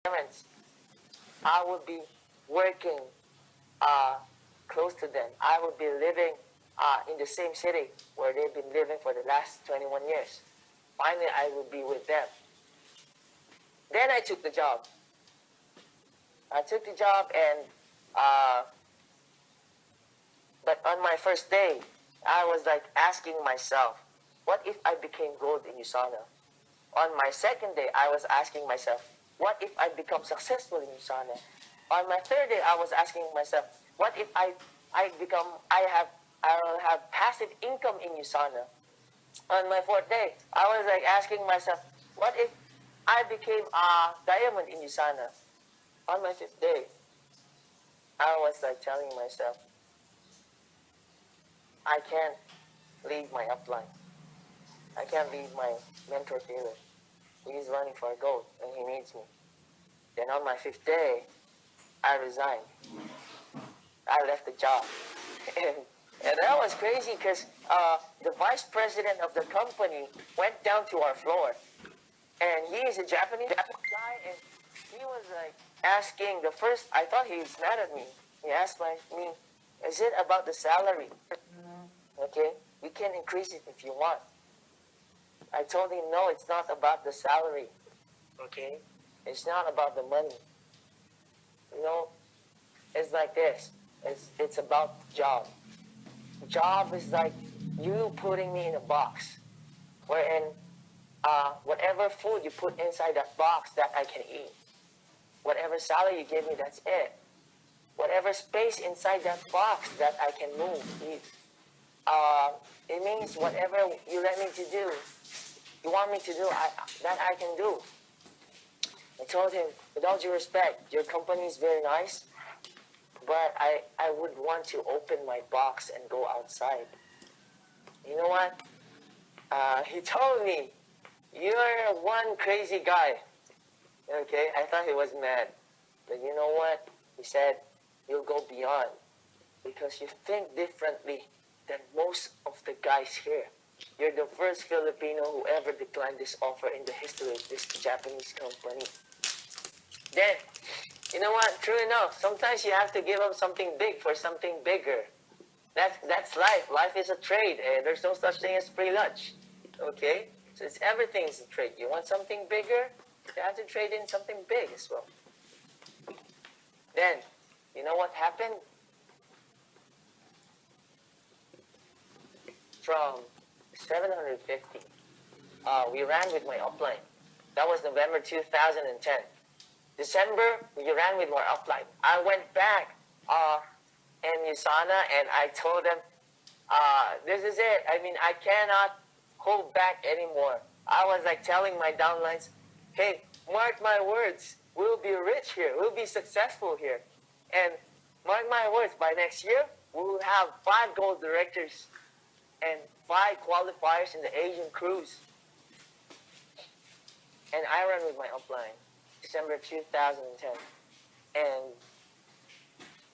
parents, I would be working uh, close to them. I would be living in the same city where they've been living for the last 21 years. Finally, I would be with them. Then I took the job. I took the job, and but on my first day, I was like asking myself, what if I became gold in USANA? On my second day, I was asking myself, what if I become successful in USANA? On my third day, I was asking myself, what if I become, I will have passive income in USANA? On my fourth day, I was like asking myself, what if I became a diamond in USANA? On my fifth day, I was like telling myself, I can't leave my upline. I can't leave my mentor Taylor. He's running for gold and he needs me. Then on my fifth day, I resigned. I left the job. and, and that was crazy because the vice president of the company went down to our floor. And he is a Japanese guy, and he was like asking the first, I thought he was mad at me. He asked me, is it about the salary? Okay, we can increase it if you want. I told him, no, it's not about the salary. Okay, it's not about the money. You know, it's like this. It's about the job. Job is like you putting me in a box, wherein whatever food you put inside that box, that I can eat. Whatever salary you give me, that's it. Whatever space inside that box that I can move, eat. It means whatever you let me to do, you want me to do, that I can do. I told him, with all due respect, your company is very nice, but I would want to open my box and go outside. You know what? He told me, you're one crazy guy. Okay, I thought he was mad. But you know what? He said, you'll go beyond because you think differently than most of the guys here. You're the first Filipino who ever declined this offer in the history of this Japanese company. Then, you know what? True enough, sometimes you have to give up something big for something bigger. That's life. Life is a trade. There's no such thing as free lunch. Okay? So everything is a trade. You want something bigger, you have to trade in something big as well. Then, you know what happened? From 750, we ran with my upline. That was November 2010. December, we ran with my upline. I went back in USANA and I told them, this is it. I mean, I cannot hold back anymore. I was like telling my downlines, hey, mark my words, we'll be rich here, we'll be successful here. And mark my words, by next year, we'll have 5 gold directors and 5 qualifiers in the Asian cruise. And I ran with my upline, December 2010. And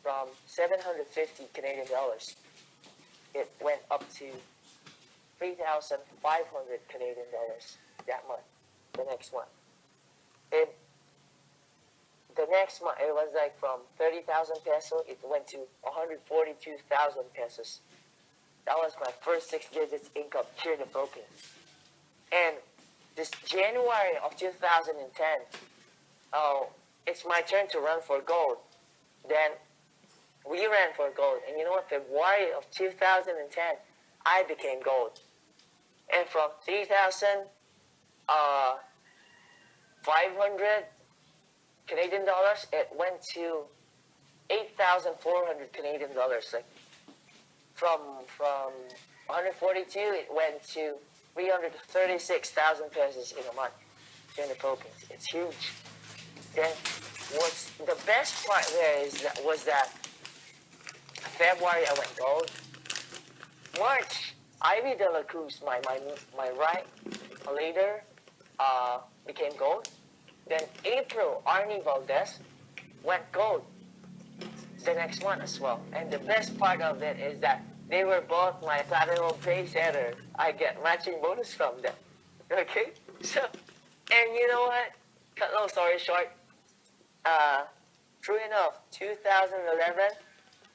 from 750 Canadian dollars, it went up to 3,500 Canadian dollars that month, the next month. The next month, it was like from 30,000 pesos, it went to 142,000 pesos. That was my first 6 digits income here in the Philippines. And this January of 2010, it's my turn to run for gold. Then we ran for gold. And you know what? February of 2010, I became gold. And from 3,500 Canadian dollars, it went to 8,400 Canadian dollars. Like from 142, it went to 336,000 pesos in a month here in the Philippines. It's huge. Then what's the best part there was that February I went gold. March, Ivy De La Cruz, my right leader, became gold. Then April, Arnie Valdez went gold the next one as well. And the best part of it is that they were both my platinum pay setter. I get matching bonus from them. Okay? So, and you know what? Cut long story short, True enough, 2011,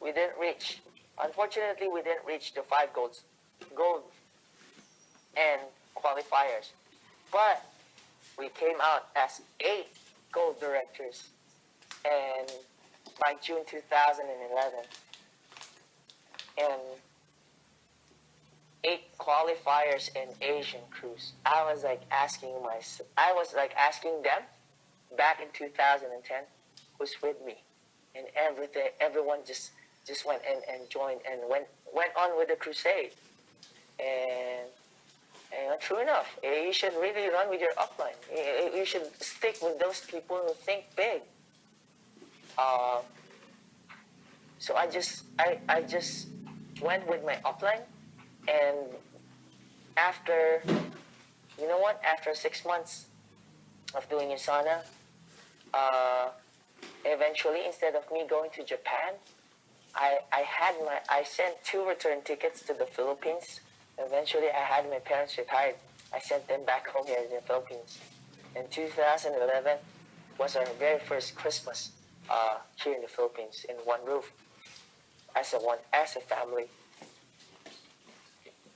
we didn't reach. Unfortunately, we didn't reach the 5 gold and qualifiers. But we came out as 8 gold directors, and by June 2011, and 8 qualifiers in Asian cruise. I was like asking them back in 2010, who's with me, and everyone just went and joined and went on with the crusade. And true enough, you should really run with your upline. You should stick with those people who think big. So I just went with my upline, and after, you know what? After 6 months of doing Usana, eventually, instead of me going to Japan, I sent 2 return tickets to the Philippines. Eventually, I had my parents retired. I sent them back home here in the Philippines. And 2011 was our very first Christmas here in the Philippines in one roof as a family.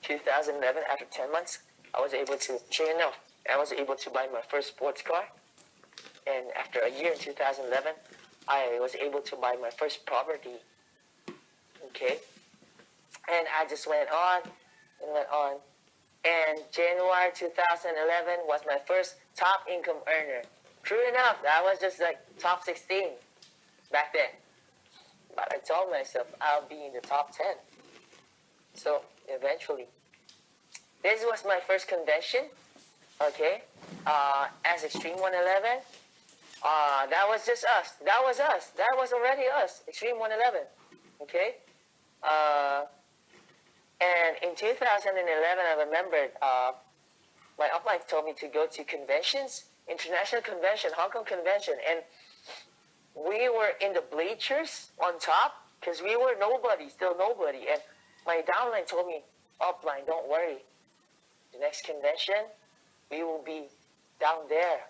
2011, after 10 months, I was able to buy my first sports car. And after a year in 2011, I was able to buy my first property. Okay? And I just went on and went on. And January 2011 was my first top income earner. True enough, I was just like top 16 back then. But I told myself I'll be in the top 10. So eventually, this was my first convention, okay, as Extreme 111. That was just us. That was us. That was already us, Extreme 111, okay? And in 2011, I remembered my upline told me to go to conventions, international convention, Hong Kong convention, and we were in the bleachers on top because we were nobody, still nobody. And my downline told me, upline, don't worry. The next convention, we will be down there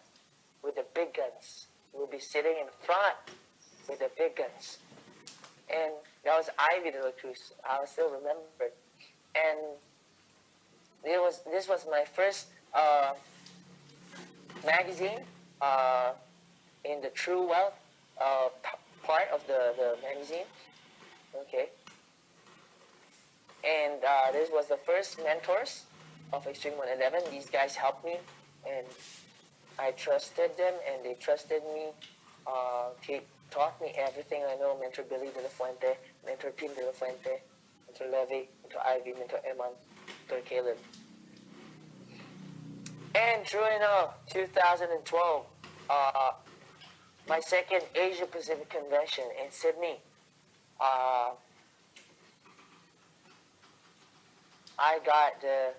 with the big guns. We'll be sitting in front with the big guns. And that was Ivy de la Cruz. I still remember it. And this was my first magazine in the True Wealth part of the magazine. Okay. And this was the first mentors of Extreme 111. These guys helped me, and I trusted them, and they trusted me. They taught me everything I know. Mentor Billy de la Fuente, Mentor Tim de la Fuente, Mentor Levy, Mentor Ivy, Mentor Eman, Mentor Caleb. And true enough, 2012, my second Asia Pacific Convention in Sydney, I got the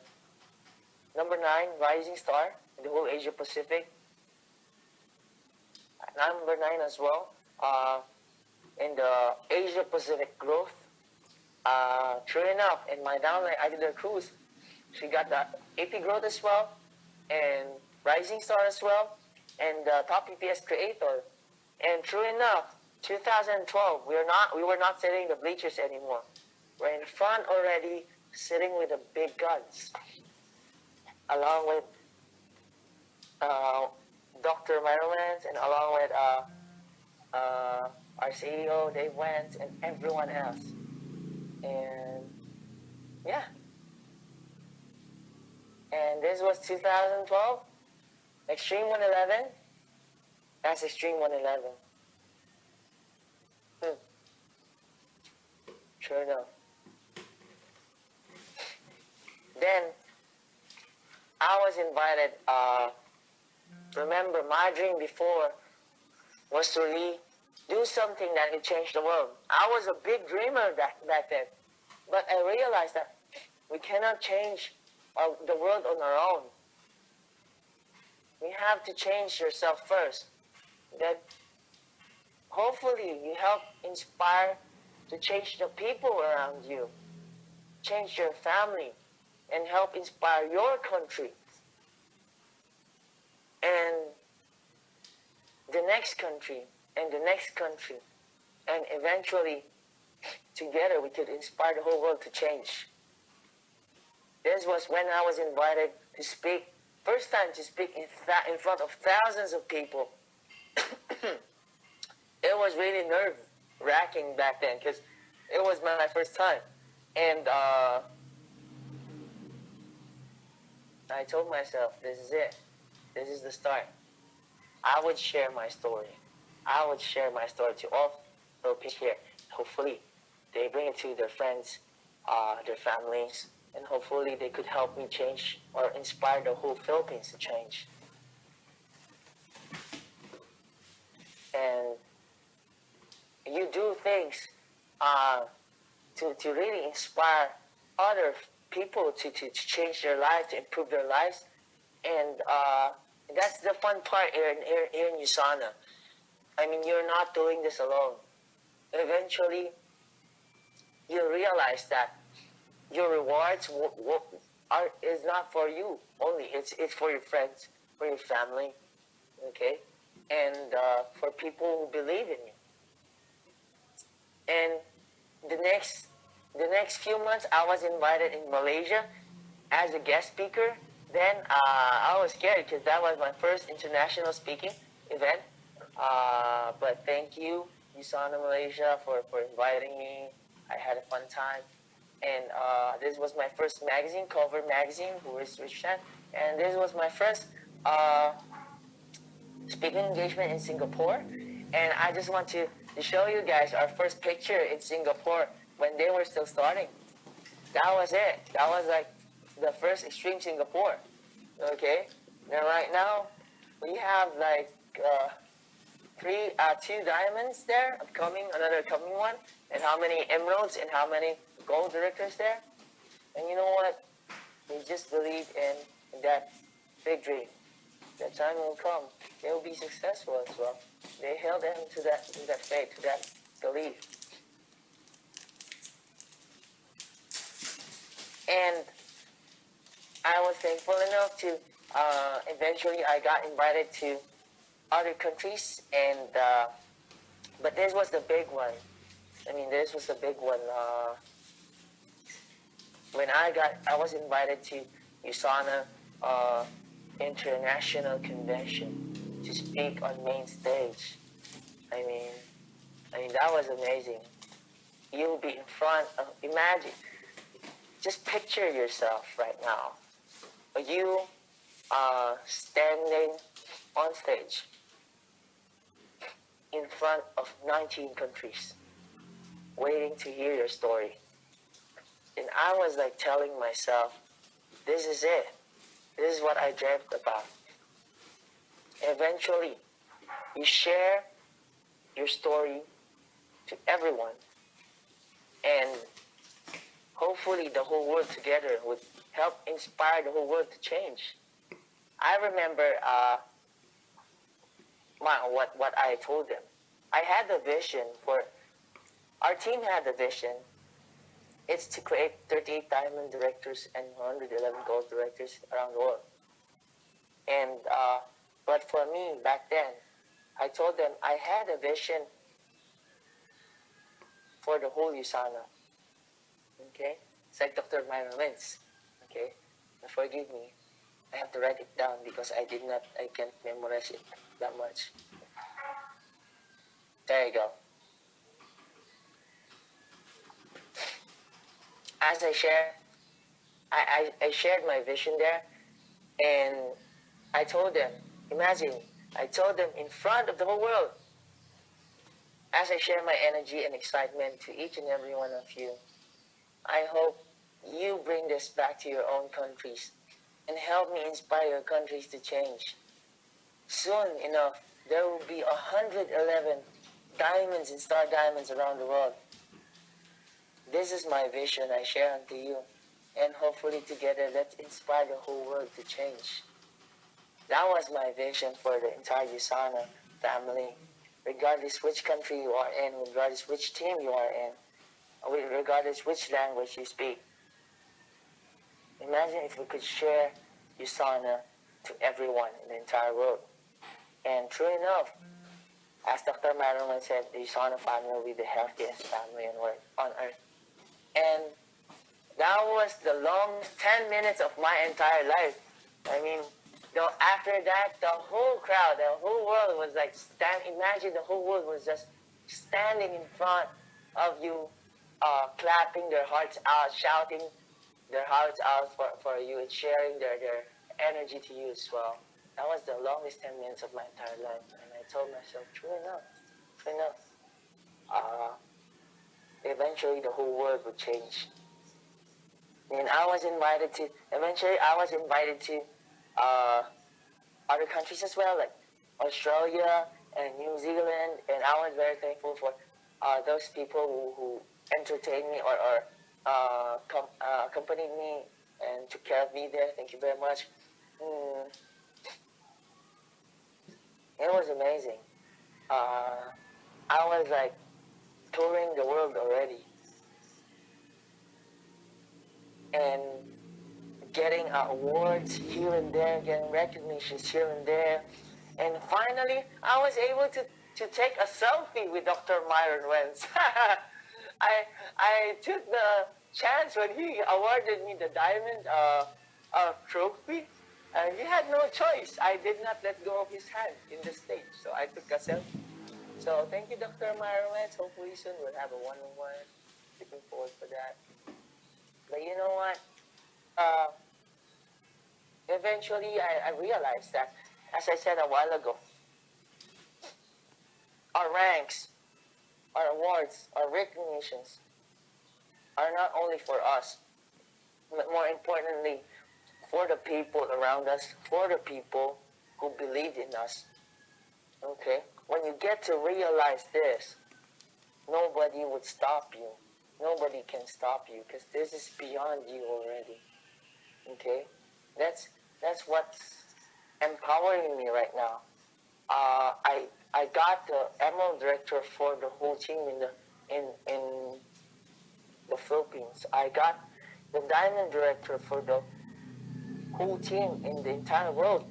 number 9 Rising Star in the whole Asia Pacific. Number 9 as well in the Asia Pacific Growth. True enough, in my downline, I did a cruise. She got the AP Growth as well, and Rising Star as well, and the Top PPS Creator. And true enough, 2012, we were not sitting in the bleachers anymore. We're in front already, sitting with the big guns, along with Dr. Merowans, and along with our CEO, Dave Wentz, and everyone else. And yeah. And this was 2012. Extreme 111. That's Extreme 111. Sure enough. Then I was invited. Remember, my dream before was to really do something that would change the world. I was a big dreamer back then, but I realized that we cannot change the world on our own. We have to change yourself first. That hopefully you help inspire to change the people around you, change your family, and help inspire your country and the next country and the next country. And eventually, together, we could inspire the whole world to change. This was when I was invited to speak, first time to speak in front of thousands of people. It was really nerve-wracking back then because it was my first time. And I told myself, this is it. This is the start. I would share my story. I would share my story to all Filipinos here. Hopefully, they bring it to their friends, their families, and hopefully they could help me change or inspire the whole Philippines to change. And you do things to really inspire other people to change their lives, to improve their lives. And that's the fun part here in USANA. I mean, you're not doing this alone. Eventually, you realize that your rewards is not for you only. It's for your friends, for your family, okay? And for people who believe in you. And the next few months, I was invited in Malaysia as a guest speaker. Then I was scared because that was my first international speaking event. But thank you, USANA Malaysia, for inviting me. I had a fun time. And this was my first magazine, Cover Magazine, who is Rich Chan. And this was my first speaking engagement in Singapore. And I just want to show you guys our first picture in Singapore when they were still starting. That was it. That was like the first Extreme Singapore. Okay? Now right now, we have like two diamonds there, another coming one, and how many emeralds and how many gold directors there. And you know what? They just believe in that big dream. That time will come. They will be successful as well. They held them to that faith, to that belief. And I was thankful enough to eventually I got invited to other countries, and but this was the big one. I mean, this was the big one. When I was invited to USANA International Convention to speak on main stage. I mean that was amazing. You'll be in front of, imagine, just picture yourself right now. You standing on stage in front of 19 countries, waiting to hear your story. And I was like telling myself, this is it. This is what I dreamt about. Eventually, you share your story to everyone, and hopefully the whole world together would help inspire the whole world to change. I remember what I told them. I had the vision for, our team had the vision. It's to create 38 diamond directors and 111 gold directors around the world. And but for me back then, I told them I had a vision for the whole USANA. Okay, it's like Dr. Myron Lentz. Okay, forgive me. I have to write it down because I can't memorize it that much. There you go. As I shared my vision there, and I told them, imagine, I told them in front of the whole world, as I share my energy and excitement to each and every one of you, I hope you bring this back to your own countries and help me inspire your countries to change. Soon enough, there will be 111 diamonds and star diamonds around the world. This is my vision I share unto you, and hopefully together let's inspire the whole world to change. That was my vision for the entire USANA family, regardless which country you are in, regardless which team you are in, regardless which language you speak. Imagine if we could share USANA to everyone in the entire world. And true enough, As Dr. Marilyn said, the son of family with the healthiest family on earth. And that was the longest 10 minutes of my entire life. I mean, after that, the whole crowd, the whole world was like, imagine the whole world was just standing in front of you, clapping their hearts out, shouting their hearts out for you, and sharing their energy to you as well. That was the longest 10 minutes of my entire life. And I told myself, true enough, eventually the whole world would change. And eventually I was invited to other countries as well, like Australia and New Zealand, and I was very thankful for those people who entertained me or accompanied me and took care of me there. Thank you very much. It was amazing. I was like touring the world already and getting awards here and there, getting recognitions here and there. And finally, I was able to take a selfie with Dr. Myron Wentz. I took the chance when he awarded me the diamond trophy. He had no choice. I did not let go of his hand in the stage, so I took a selfie. So thank you, Dr. Myron Wentz. Hopefully soon we'll have a one-on-one. Looking forward for that. But you know what? Eventually, I realized that, as I said a while ago, our ranks, our awards, our recognitions are not only for us, but more importantly, for the people around us, for the people who believed in us. Okay? When you get to realize this, nobody would stop you. Nobody can stop you because this is beyond you already. Okay? That's what's empowering me right now. I got the Emerald Director for the whole team in the Philippines. I got the Diamond Director for the whole team in the entire world.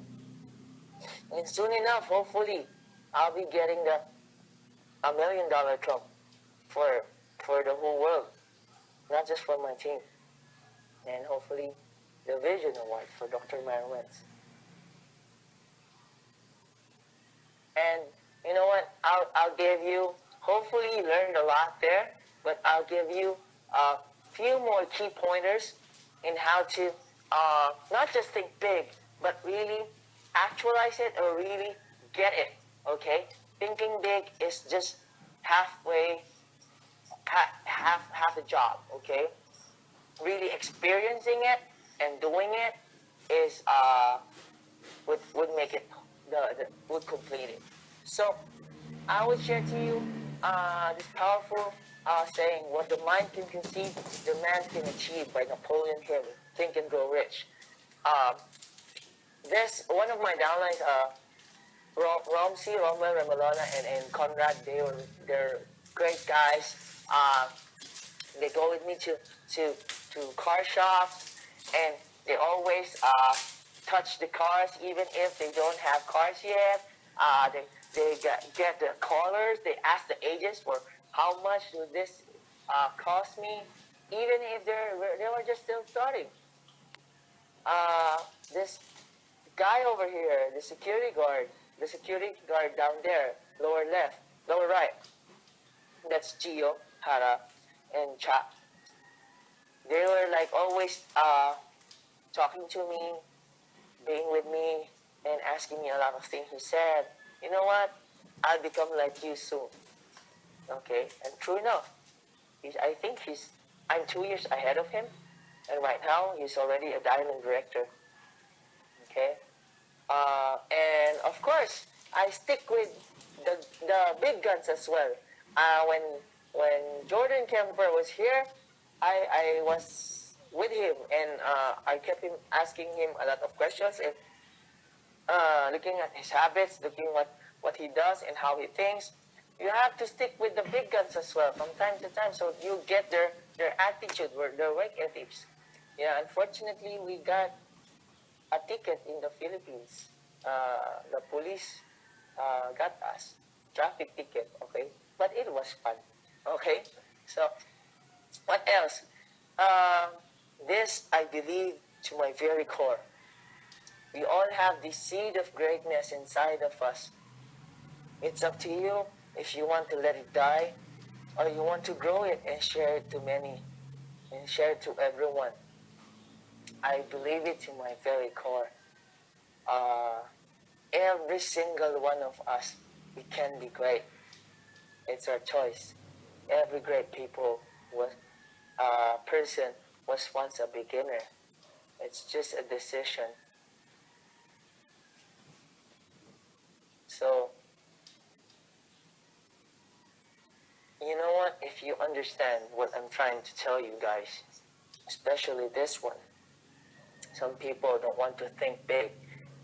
And soon enough, hopefully, I'll be getting the $1 million club for the whole world, not just for my team. And hopefully, the Vision Award for Dr. Myron Wentz. And you know what? I'll give you, hopefully you learned a lot there, but I'll give you a few more key pointers in how to not just think big, but really actualize it or really get it, okay? Thinking big is just half the job, okay? Really experiencing it and doing it is would make it would complete it. So I would share to you this powerful saying, "What the mind can conceive, the man can achieve," by Napoleon Hill. Think and Grow Rich. This one of my downlines, Romwell Remalona, and Conrad. They're great guys. They go with me to car shops, and they always touch the cars, even if they don't have cars yet. They get the callers. They ask the agents for how much will this cost me, even if they were just still starting. This guy over here, the security guard down there, lower right, that's Gio, Hara, and Cha. They were like always talking to me, being with me, and asking me a lot of things. He said, "You know what? I'll become like you soon." Okay, and true enough, I think I'm 2 years ahead of him, and right now he's already a diamond director. Okay, and of course I stick with the big guns as well. When Jordan Kemper was here, I was with him, and I kept asking him a lot of questions and looking at his habits, looking what he does and how he thinks. You have to stick with the big guns as well from time to time, so you get their attitude, their work ethics. Yeah, unfortunately, we got a ticket in the Philippines. The police got us, traffic ticket, okay? But it was fun, okay? So, what else? Um, this I believe to my very core. We all have the seed of greatness inside of us. It's up to you if you want to let it die or you want to grow it and share it to many and share it to everyone. I believe it to my very core. Uh, every single one of us, we can be great. It's our choice. Every great person was once a beginner. It's just a decision. So, you know what? If you understand what I'm trying to tell you guys, especially this one, some people don't want to think big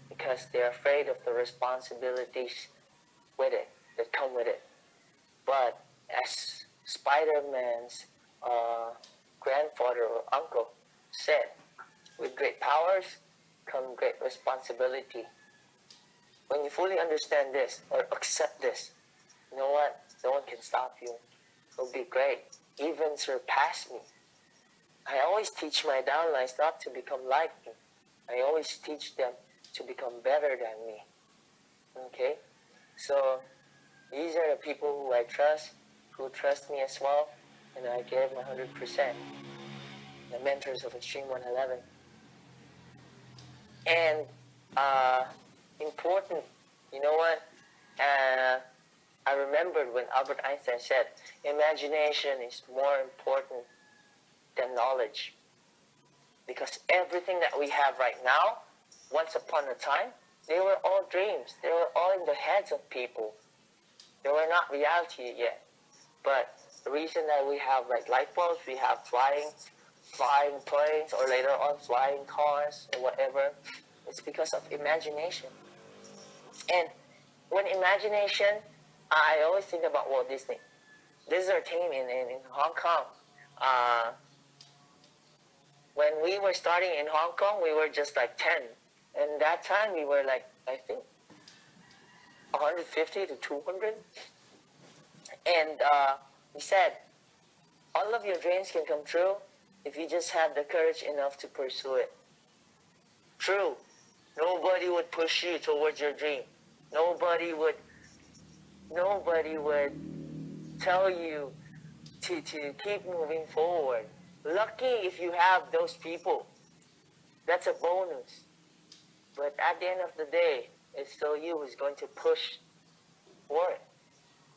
because they're afraid of the responsibilities with it, that come with it. But as Spider-Man's grandfather or uncle said, with great powers come great responsibility. When you fully understand this or accept this, you know what? No one can stop you. It'll be great. Even surpass me. I always teach my downlines not to become like me. I always teach them to become better than me. Okay? So these are the people who I trust, who trust me as well, and I give my 100%. The mentors of Extreme 111. And important, you know what? I remembered when Albert Einstein said, imagination is more important than knowledge. Because everything that we have right now, once upon a time, they were all dreams. They were all in the heads of people. They were not reality yet. But the reason that we have like light bulbs, we have flying planes, or later on flying cars or whatever, it's because of imagination. And when imagination, I always think about Walt Disney. This is our team in Hong Kong. When we were starting in Hong Kong, we were just like 10. And that time we were like, I think, 150 to 200. And we said, all of your dreams can come true if you just have the courage enough to pursue it. True. Nobody would push you towards your dream. Nobody would tell you to keep moving forward. Lucky if you have those people. That's a bonus. But at the end of the day, it's still you who's going to push for it.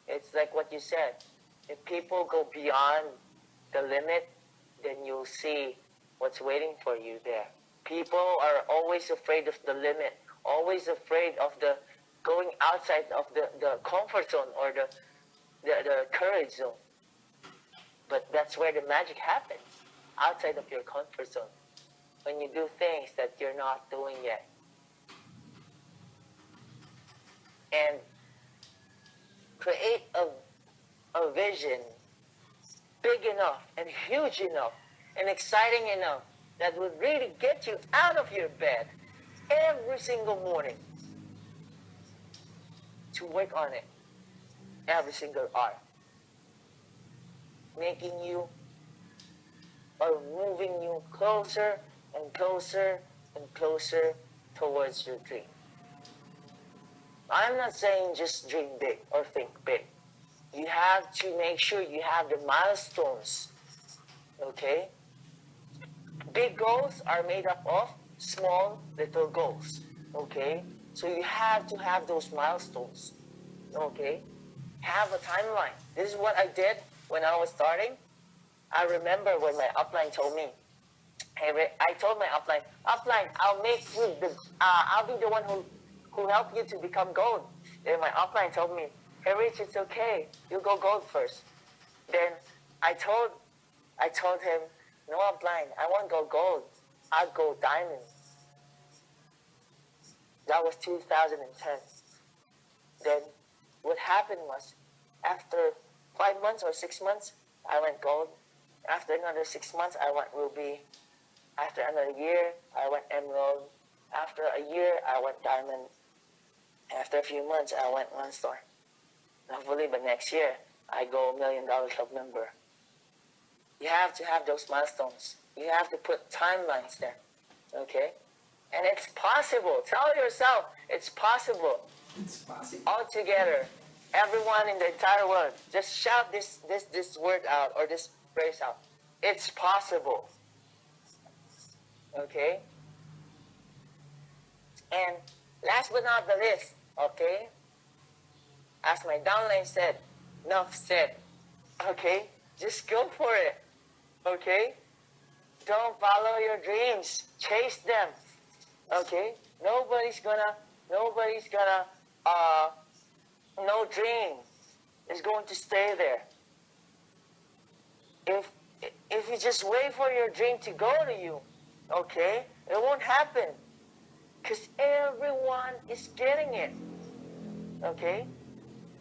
It's like what you said. If people go beyond the limit, then you'll see what's waiting for you there. People are always afraid of the limit, always afraid of the going outside of the comfort zone or the courage zone. But that's where the magic happens, outside of your comfort zone, when you do things that you're not doing yet. And create a vision big enough and huge enough and exciting enough that would really get you out of your bed every single morning to work on it every single hour, making you or moving you closer and closer and closer towards your dream. I'm not saying just dream big or think big. You have to make sure you have the milestones, okay? Big goals are made up of small little goals, okay? So you have to have those milestones, okay? Have a timeline. This is what I did when I was starting. I remember when my upline told me, hey, I told my upline, I'll make you I'll be the one who help you to become gold. Then my upline told me, hey Rich, it's okay. You go gold first. Then I told him, no upline, I won't go gold. I'll go diamond. That was 2010. Then what happened was, after 5 months or 6 months, I went gold. After another 6 months, I went ruby. After another year, I went emerald. After a year, I went diamond. After a few months, I went one star. Hopefully, by next year, I go $1 million club member. You have to have those milestones. You have to put timelines there, okay? And it's possible. Tell yourself it's possible. It's possible. All together, everyone in the entire world, just shout this word out or this phrase out. It's possible. Okay? And last but not the least, okay? As my downline said, enough said. Okay? Just go for it. Okay? Don't follow your dreams. Chase them. Okay? Nobody's gonna, no dream is going to stay there. If you just wait for your dream to go to you, okay, it won't happen. Because everyone is getting it. Okay?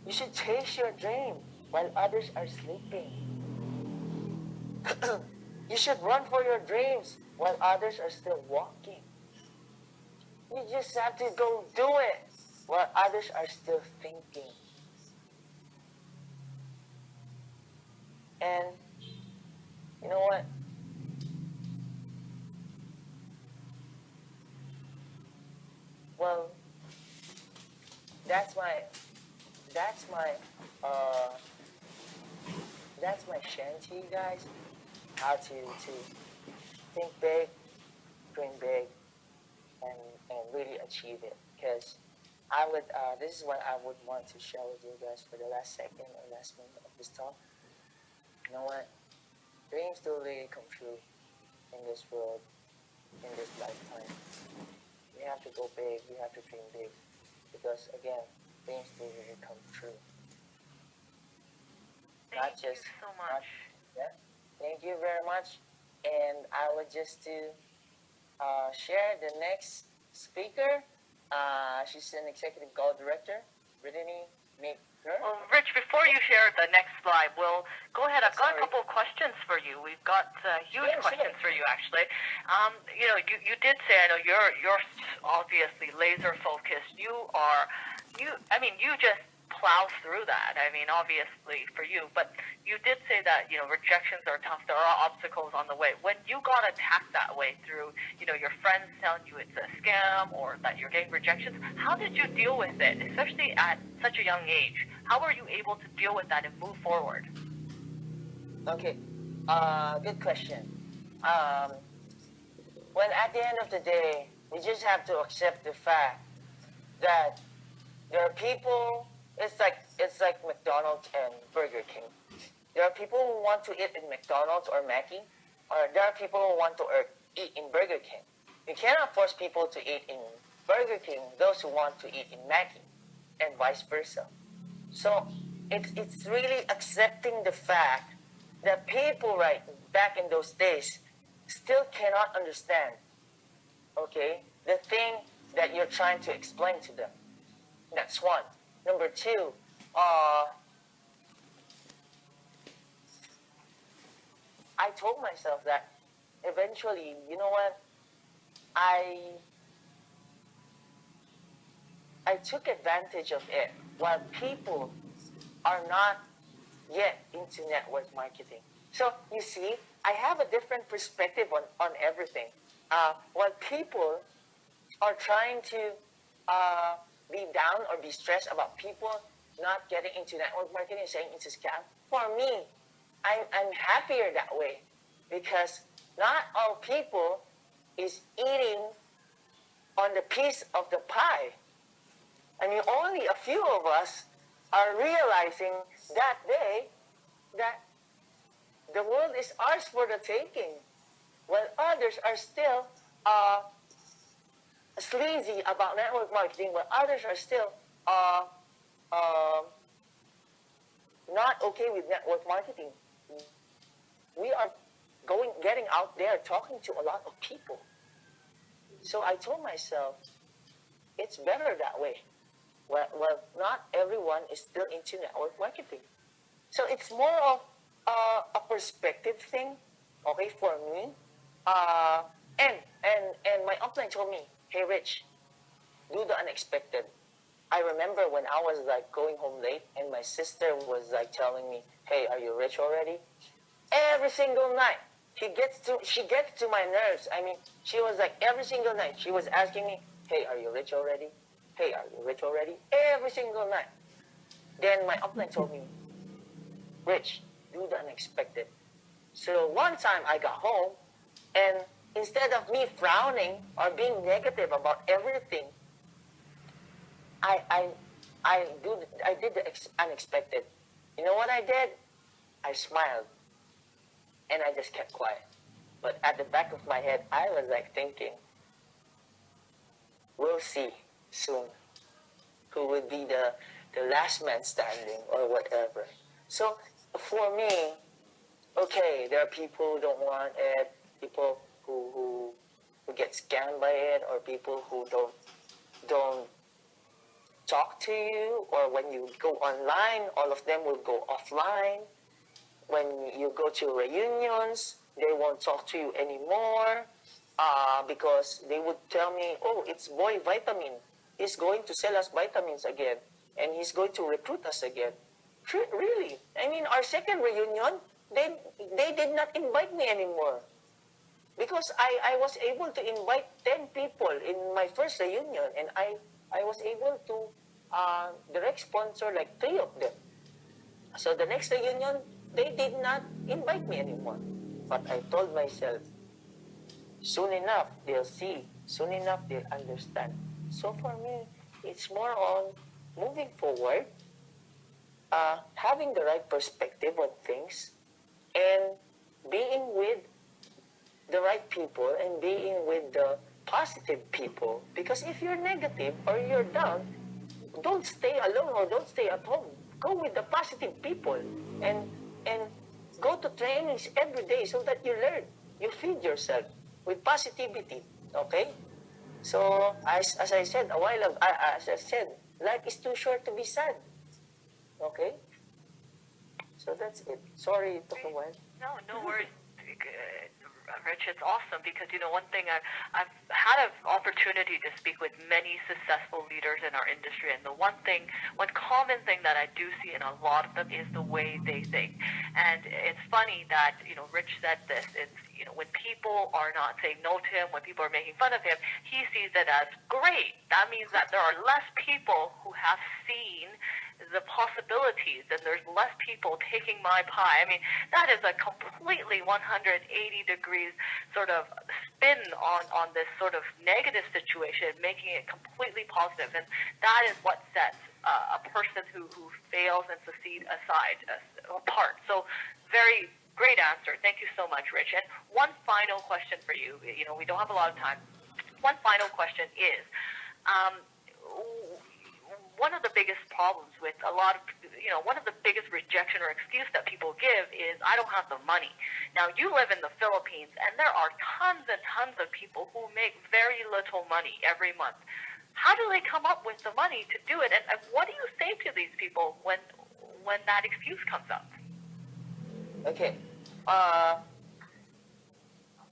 You should chase your dream while others are sleeping. You should run for your dreams while others are still walking. You just have to go do it while others are still thinking. And you know what? Well, that's my share to you guys. How to think big, dream big, and really achieve it. Because I would, this is what I would want to share with you guys for the last second or last minute of this talk. You know what? Dreams do really come true in this world, in this lifetime. We have to go big, we have to dream big. Because again, dreams do really come true. Thank you so much. Yeah. Thank you very much. And I would just to share the next speaker. She's an executive goal director, Brittany McGurk. Well, Rich, before you share the next slide, we'll go ahead. I've got a couple of questions for you. We've got huge questions for you, actually. You know, you did say, I know you're obviously laser focused. You just plow through that. I mean, obviously for you, but you did say that, you know, rejections are tough. There are obstacles on the way. When you got attacked that way through, you know, your friends telling you it's a scam or that you're getting rejections, how did you deal with it, especially at such a young age? How were you able to deal with that and move forward? Okay, good question. Well, at the end of the day, we just have to accept the fact that there are people. It's like McDonald's and Burger King. There are people who want to eat in McDonald's or Mackey, or there are people who want to eat in Burger King. You cannot force people to eat in Burger King, those who want to eat in Mackey, and vice versa. So it's really accepting the fact that people right back in those days still cannot understand, okay, the thing that you're trying to explain to them. That's one. Number two, I told myself that eventually, you know what, I took advantage of it while people are not yet into network marketing. So you see, I have a different perspective on everything. While people are trying to be down or be stressed about people not getting into network marketing and saying it's a scam, for me, I'm happier that way, because not all people is eating on the piece of the pie. I mean, only a few of us are realizing that day that the world is ours for the taking, while others are still sleazy about network marketing, while others are still not okay with network marketing. We are getting out there talking to a lot of people. So I told myself, it's better that way. Well, not everyone is still into network marketing. So it's more of a perspective thing, okay, for me. And my upline told me, hey, Rich, do the unexpected. I remember when I was like going home late and my sister was like telling me, "Hey, are you rich already?" Every single night. She gets to my nerves. I mean, she was like every single night she was asking me, "Hey, are you rich already? Hey, are you rich already?" Every single night. Then my upline told me, "Rich, do the unexpected." So one time I got home and instead of me frowning or being negative about everything, I I I did the unexpected. You know what I did? I smiled and I just kept quiet. But at the back of my head, I was like thinking, we'll see soon who would be the last man standing or whatever. So for me, okay, there are people who don't want it, people who get scammed by it, or people who don't talk to you, or when you go online, all of them will go offline. When you go to reunions, they won't talk to you anymore because they would tell me, "Oh, it's Boy Vitamin. He's going to sell us vitamins again, and he's going to recruit us again." Really? I mean, our second reunion, they did not invite me anymore because I was able to invite 10 people in my first reunion, and I was able to direct sponsor like 3 of them. So the next reunion, they did not invite me anymore. But I told myself, soon enough, they'll see. Soon enough, they'll understand. So for me, it's more on moving forward, having the right perspective on things, and being with the right people and being with the positive people. Because if you're negative or you're down, don't stay alone or don't stay at home. Go with the positive people and go to trainings every day so that you learn. You feed yourself with positivity. Okay? So as I said a while ago, as I said, life is too short to be sad. Okay? So that's it. Sorry it took a while. No worries. Rich, it's awesome because one thing I've had an opportunity to speak with many successful leaders in our industry, and one common thing that I do see in a lot of them is the way they think. And it's funny that Rich said this. It's when people are not saying no to him, when people are making fun of him, he sees it as great. That means that there are less people who have seen the possibilities, and there's less people taking my pie. I mean, that is a completely 180 degrees sort of spin on this sort of negative situation, making it completely positive. And that is what sets a person who fails and succeeds apart. So very great answer. Thank you so much, Rich. And one final question for you. We don't have a lot of time. One final question is, one of the biggest problems with a lot of, one of the biggest rejection or excuse that people give is, I don't have the money. Now, you live in the Philippines, and there are tons and tons of people who make very little money every month. How do they come up with the money to do it? And what do you say to these people when that excuse comes up? Okay.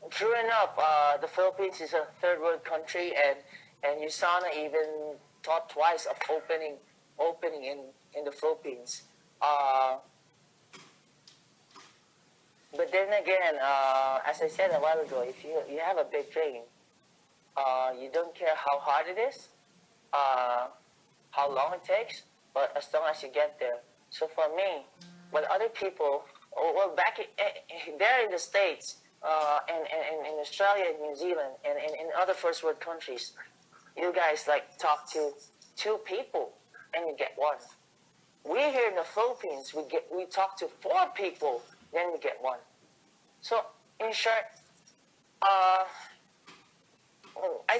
True enough, the Philippines is a third world country, and USANA even thought twice of opening in the Philippines. But then again, as I said a while ago, if you have a big dream, you don't care how hard it is, how long it takes, but as long as you get there. So for me, when other people, back there in the States, and in Australia and New Zealand, and in other first world countries, you guys like talk to 2 people and you get 1. We here in the Philippines, we talk to 4 people, then we get 1. So in short, I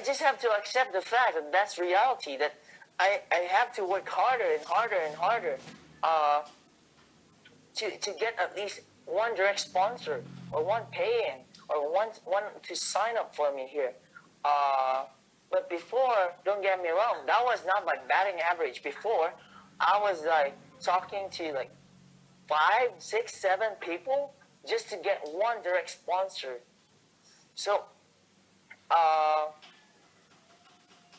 just have to accept the fact that that's reality, that I have to work harder and harder and harder to get at least 1 direct sponsor or 1 pay-in or one to sign up for me here. But before, don't get me wrong, that was not my batting average. Before, I was like talking to like 5, 6, 7 people just to get 1 direct sponsor. So,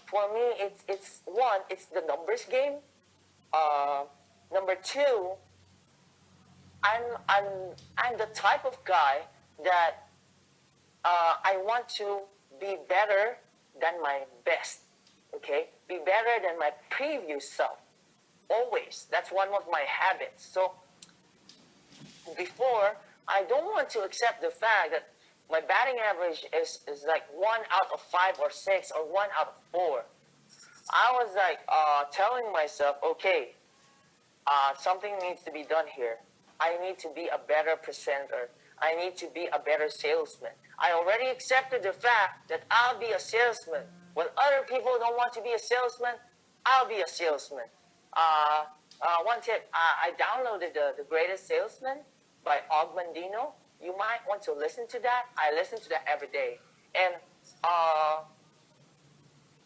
For me, it's one, it's the numbers game. Uh, Number two, I'm I'm I'm the type of guy that I want to be better than my best. Okay, be better than my previous self. Always. That's one of my habits. So before, I don't want to accept the fact that my batting average is like 1 out of 5 or 6 or 1 out of 4. I was like telling myself, okay, something needs to be done here. I need to be a better presenter. I need to be a better salesman. I already accepted the fact that I'll be a salesman. When other people don't want to be a salesman, I'll be a salesman. One tip, I downloaded The Greatest Salesman by Og Mandino. You might want to listen to that. I listen to that every day. And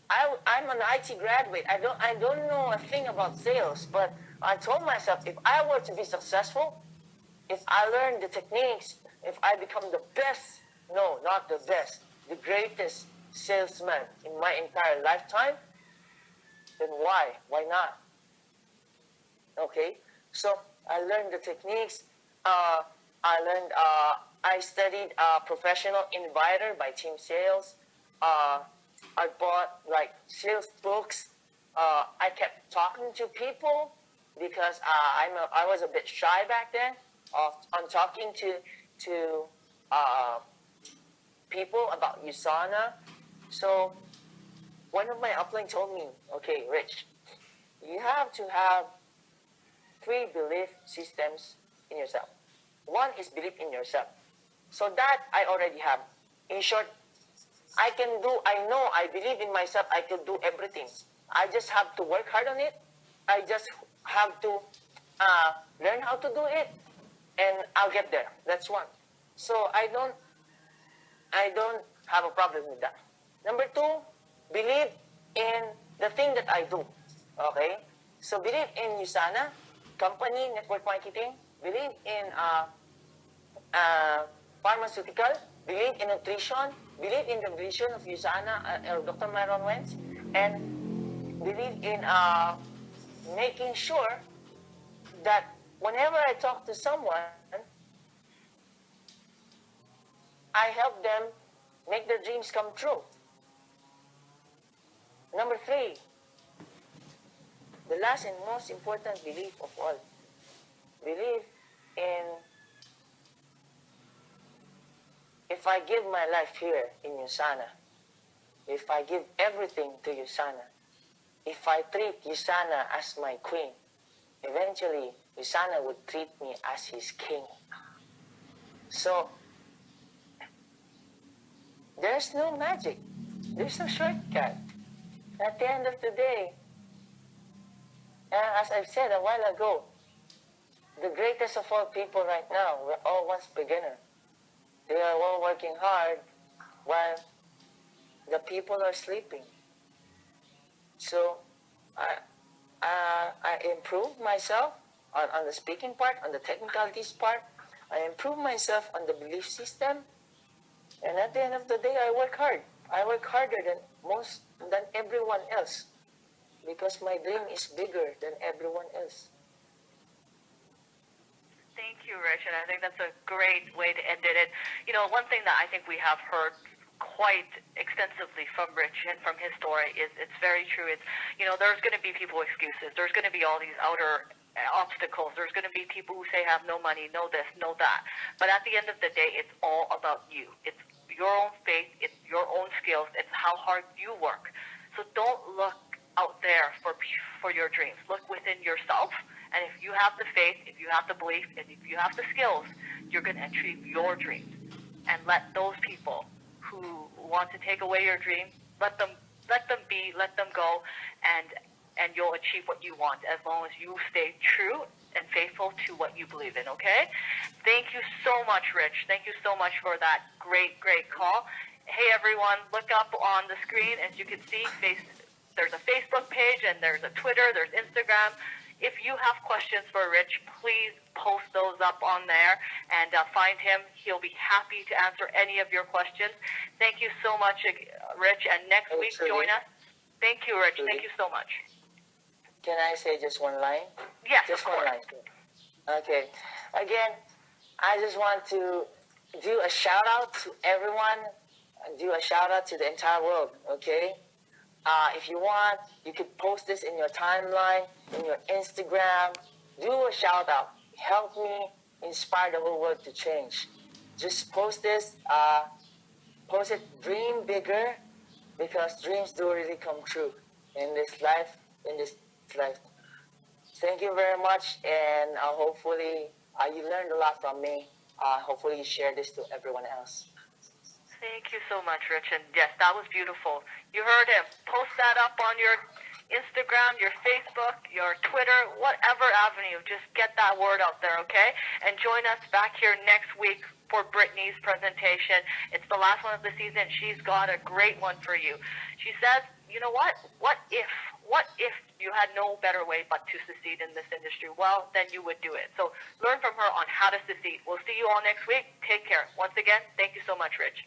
I'm an IT graduate. I don't know a thing about sales, but I told myself if I were to be successful, if I learn the techniques, if I become the best, no, not the best, the greatest salesman in my entire lifetime, then why? Why not? Okay, so I learned the techniques. I studied Professional Inviter by Team Sales. I bought like sales books. I kept talking to people because I was a bit shy back then on talking to people about USANA. So one of my upline told me, okay, Rich, you have to have 3 belief systems in yourself. One is belief in yourself. So that I already have. In short, I know, I believe in myself, I can do everything. I just have to work hard on it. I just have to learn how to do it, and I'll get there. That's one. So I don't have a problem with that. Number 2, believe in the thing that I do. Okay? So believe in USANA, company, network marketing, believe in pharmaceutical, believe in nutrition, believe in the vision of USANA, Dr. Myron Wentz, and believe in making sure that whenever I talk to someone, I help them make their dreams come true. Number 3, the last and most important belief of all, believe in if I give my life here in USANA, if I give everything to USANA, if I treat USANA as my queen, eventually USANA would treat me as his king. So there's no magic. There's no shortcut. At the end of the day, as I've said a while ago, the greatest of all people right now, we're all once beginner. They are all working hard while the people are sleeping. So I improved myself on the speaking part, on the technicalities part. I improved myself on the belief system. And at the end of the day, I work hard. I work harder than everyone else, because my dream is bigger than everyone else. Thank you, Rich, and I think that's a great way to end it. And, you know, one thing that I think we have heard quite extensively from Rich and from his story is it's very true. It's, you know, there's going to be people excuses. There's going to be all these outer obstacles. There's going to be people who say have no money, no this, no that. But at the end of the day, it's all about you. It's your own faith. It's your own skills. It's how hard you work. So don't look out there for your dreams. Look within yourself. And if you have the faith, if you have the belief, and if you have the skills, you're going to achieve your dreams. And let those people who want to take away your dream, let them be, let them go, and you'll achieve what you want as long as you stay true and faithful to what you believe in, okay? Thank you so much, Rich. Thank you so much for that great call. Hey, everyone, look up on the screen. As you can see, there's a Facebook page, and there's a Twitter, there's Instagram. If you have questions for Rich, please post those up on there and find him. He'll be happy to answer any of your questions. Thank you so much, Rich. And next week, join us. Thank you, Rich. Thank you so much. Can I say just one line? Yes, Just of one course. line. Okay. Again, I just want to do a shout out to everyone, do a shout out to the entire world, okay? If you want, you could post this in your timeline, in your Instagram. Do a shout out. Help me inspire the whole world to change. Just post this, post it, dream bigger, because dreams do really come true in this life, Thank you very much, and hopefully you learned a lot from me. Hopefully you share this to everyone else. Thank you so much, Rich. And yes, that was beautiful. You heard him. Post that up on your Instagram, your Facebook, your Twitter, whatever avenue. Just get that word out there, okay? And join us back here next week for Brittany's presentation. It's the last one of the season. She's got a great one for you. She says, you know what? What if you had no better way but to succeed in this industry? Well, then you would do it. So learn from her on how to succeed. We'll see you all next week. Take care. Once again, thank you so much, Rich.